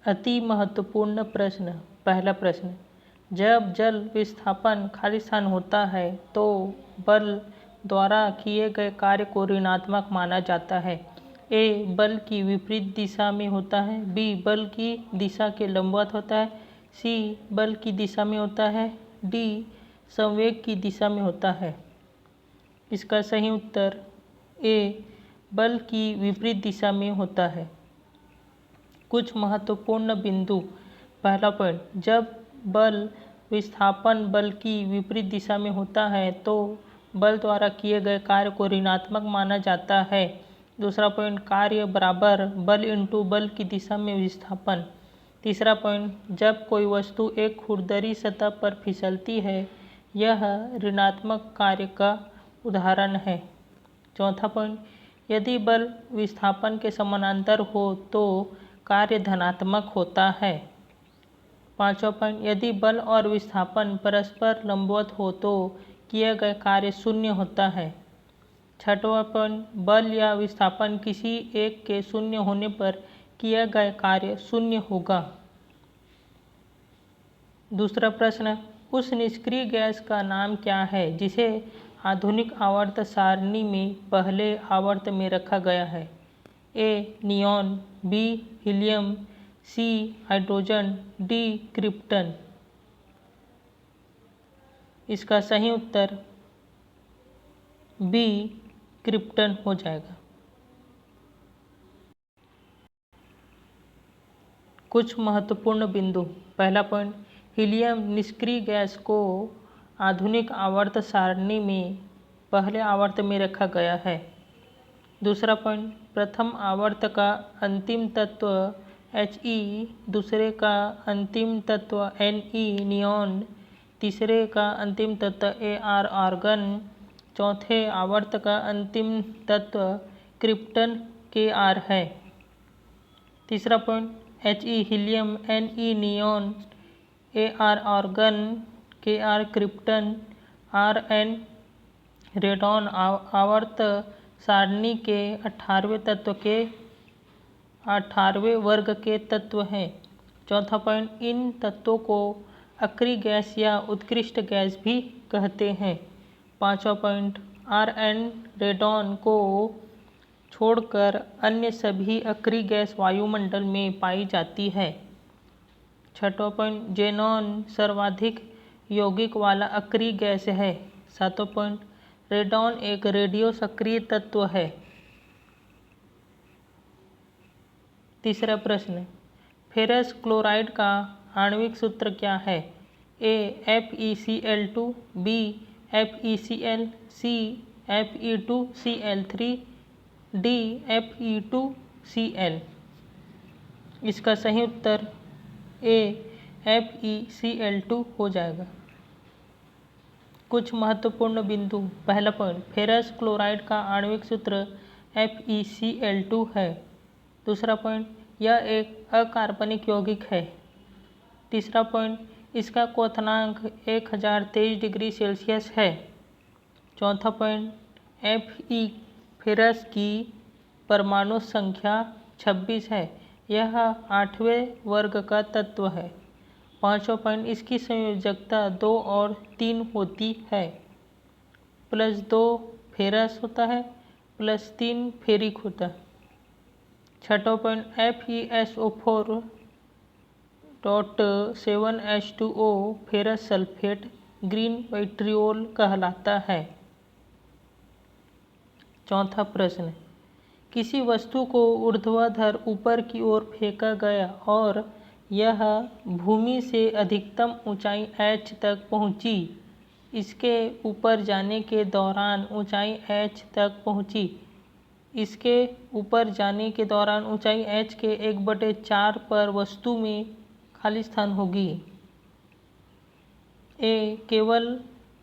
अति महत्वपूर्ण प्रश्न। पहला प्रश्न, जब जल विस्थापन खाली स्थान होता है तो बल द्वारा किए गए कार्य को ऋणात्मक माना जाता है। ए बल की विपरीत दिशा में होता है, बी बल की दिशा के लंबवत होता है, सी बल की दिशा में होता है, डी संवेग की दिशा में होता है। इसका सही उत्तर ए बल की विपरीत दिशा में होता है। कुछ महत्वपूर्ण बिंदु। पहला पॉइंट, जब बल विस्थापन बल की विपरीत दिशा में होता है तो बल द्वारा किए गए कार्य को ऋणात्मक माना जाता है। दूसरा पॉइंट, कार्य बराबर बल इंटू बल की दिशा में विस्थापन। तीसरा पॉइंट, जब कोई वस्तु एक खुरदरी सतह पर फिसलती है यह ऋणात्मक कार्य का उदाहरण है। चौथा पॉइंट, यदि बल विस्थापन के समानांतर हो तो कार्य धनात्मक होता है। पांचवा पॉइंट, यदि बल और विस्थापन परस्पर लंबवत हो तो किए गए कार्य शून्य होता है। छठवां पॉइंट, बल या विस्थापन किसी एक के शून्य होने पर किए गए कार्य शून्य होगा। दूसरा प्रश्न, उस निष्क्रिय गैस का नाम क्या है जिसे आधुनिक आवर्त सारणी में पहले आवर्त में रखा गया है। ए neon, B helium, C hydrogen, D krypton. इसका सही उत्तर बी क्रिप्टन हो जाएगा। कुछ महत्वपूर्ण बिंदु। पहला पॉइंट, हीलियम निष्क्रिय गैस को आधुनिक आवर्त सारणी में पहले आवर्त में रखा गया है। दूसरा पॉइंट, प्रथम आवर्त का अंतिम तत्व He, दूसरे का अंतिम तत्व Ne नियॉन, तीसरे का अंतिम तत्व Ar आर्गन, चौथे आवर्त का अंतिम तत्व क्रिप्टन Kr है। तीसरा point, He helium, Ne neon, Ar argon, Kr krypton, Rn radon आवर्त सारणी के 18वें तत्व के 18वें वर्ग के तत्व हैं। चौथा पॉइंट, इन तत्वों को अक्रिय गैस या उत्कृष्ट गैस भी कहते हैं। पांचवा पॉइंट, Rn रेडॉन को छोड़कर अन्य सभी अक्रिय गैस वायुमंडल में पाई जाती है। छठवां पॉइंट, जेनॉन सर्वाधिक यौगिक वाला अक्रिय गैस है। सातवां पॉइंट, रेडॉन एक रेडियो सक्रिय तत्व है। तीसरा प्रश्न, फेरस क्लोराइड का आणविक सूत्र क्या है। ए FeCl2, बी FeCl, सी Fe2Cl3, डी Fe2Cl। इसका सही उत्तर ए FeCl2 हो जाएगा। कुछ महत्वपूर्ण बिंदु। पहला पॉइंट, फेरस क्लोराइड का आणविक सूत्र FeCl2 है। दूसरा पॉइंट, यह एक अकार्बनिक यौगिक है। तीसरा पॉइंट, इसका क्वथनांक 1023 डिग्री सेल्सियस है। चौथा पॉइंट, Fe फेरस की परमाणु संख्या 26 है। यह 8वें वर्ग का तत्व है। पांचवा पॉइंट, इसकी संयोजकता 2 और 3 होती है। +2 फेरस होता है, +3 फेरिक होता है। छठवा point, FeSO4.7H2O ferrous sulphate green vitriol कहलाता है। चौथा प्रश्न, किसी वस्तु को ऊर्ध्वाधर ऊपर की ओर फेंका गया और यह भूमि से अधिकतम ऊंचाई h तक पहुंची। इसके ऊपर जाने के दौरान ऊंचाई h तक पहुंची। इसके ऊपर जाने के दौरान ऊंचाई h के 1/4 पर वस्तु में खाली स्थान होगी। ए केवल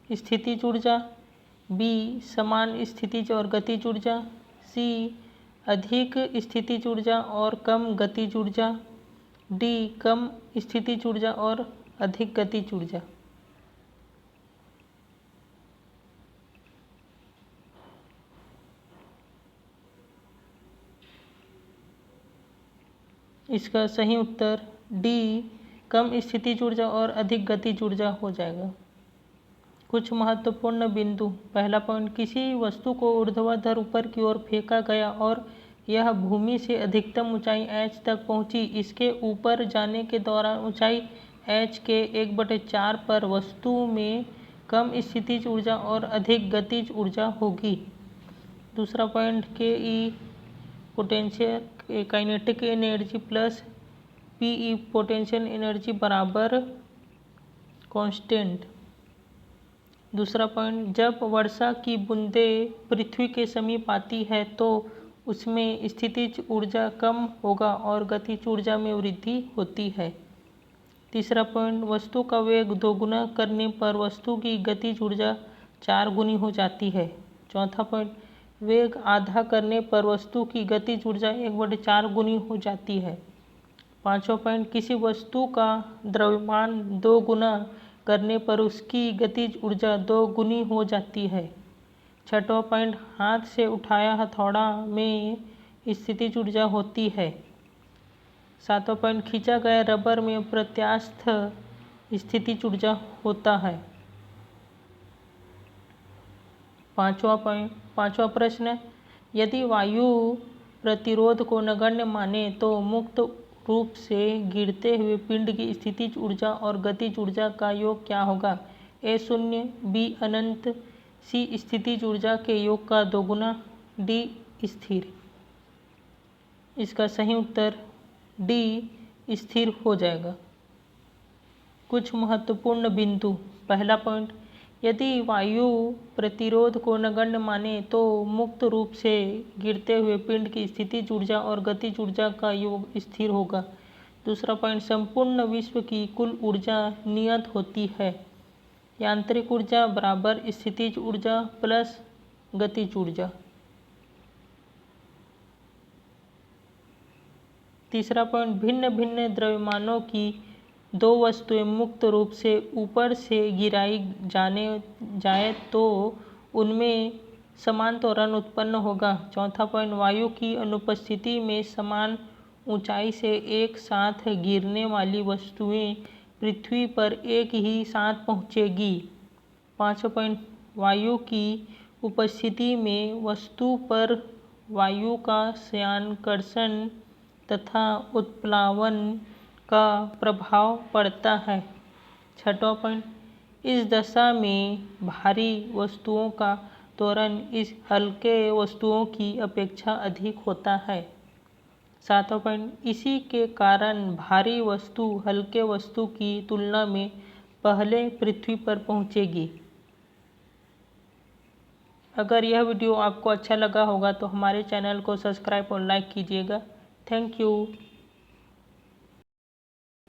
स्थितिज ऊर्जा, बी समान स्थितिज और गतिज ऊर्जा, सी अधिक स्थितिज ऊर्जा और कम गतिज ऊर्जा, डी कम स्थितिज ऊर्जा और अधिक गतिज ऊर्जा। इसका सही उत्तर डी कम स्थितिज ऊर्जा और अधिक गतिज ऊर्जा हो जाएगा। कुछ महत्वपूर्ण बिंदु। पहला पॉइंट, किसी वस्तु को ऊर्ध्वाधर ऊपर की ओर फेंका गया और यह भूमि से अधिकतम ऊंचाई h तक पहुंची। इसके ऊपर जाने के दौरान ऊंचाई h के 1/4 पर वस्तु में कम स्थितिज ऊर्जा और अधिक गतिज ऊर्जा होगी। दूसरा point, K E potential kinetic energy plus P potential energy बराबर कांस्टेंट। दूसरा पॉइंट, जब वर्षा की बूंदें पृथ्वी के समीप आती है तो उसमें स्थितिज ऊर्जा कम होगा और गतिज ऊर्जा में वृद्धि होती है। तीसरा पॉइंट, वस्तु का वेग दोगुना करने पर वस्तु की गतिज ऊर्जा 4 गुनी हो जाती है। चौथा पॉइंट, वेग आधा करने पर वस्तु की गतिज ऊर्जा 1/4 गुनी हो जाती है। पांचवा पॉइंट, किसी वस्तु का द्रव्यमान 2 गुना करने पर उसकी गतिज ऊर्जा 2 गुनी हो जाती है। छठवां पॉइंट, हाथ से उठाया हथौड़ा में स्थितिज ऊर्जा होती है। सातवां पॉइंट, खींचा गया रबर में प्रत्यास्थ स्थितिज ऊर्जा होता है। पांचवा प्रश्न, यदि वायु प्रतिरोध को नगण्य माने तो मुक्त रूप से गिरते हुए पिंड की स्थितिज ऊर्जा और गतिज ऊर्जा का योग क्या होगा? ए 0, बी अनंत, सी स्थितिज ऊर्जा के योग का दोगुना, डी स्थिर। इसका सही उत्तर डी स्थिर हो जाएगा। कुछ महत्वपूर्ण बिंदु। पहला पॉइंट, यदि वायु प्रतिरोध को नगण्य माने तो मुक्त रूप से गिरते हुए पिंड की स्थितिज ऊर्जा और गतिज ऊर्जा का योग स्थिर होगा। दूसरा पॉइंट, संपूर्ण विश्व की कुल ऊर्जा नियत होती है। यांत्रिक ऊर्जा बराबर स्थितिज ऊर्जा प्लस गतिज ऊर्जा। तीसरा पॉइंट, भिन्न भिन्न द्रव्यमानों की दो वस्तुएं मुक्त रूप से ऊपर से गिराई जाए तो उनमें समान त्वरण उत्पन्न होगा। चौथा पॉइंट, वायु की अनुपस्थिति में समान ऊंचाई से एक साथ गिरने वाली वस्तुएं पृथ्वी पर एक ही साथ पहुंचेगी। पांचवा पॉइंट, वायु की उपस्थिति में वस्तु पर वायु का श्यानकर्षण तथा उत्प्लावन का प्रभाव पड़ता है। छठवां पॉइंट, इस दशा में भारी वस्तुओं का त्वरण इस हल्के वस्तुओं की अपेक्षा अधिक होता है। सातवां पॉइंट, इसी के कारण भारी वस्तु हल्के वस्तु की तुलना में पहले पृथ्वी पर पहुंचेगी। अगर यह वीडियो आपको अच्छा लगा होगा तो हमारे चैनल को सब्सक्राइब और लाइक कीजिएगा। Thank you.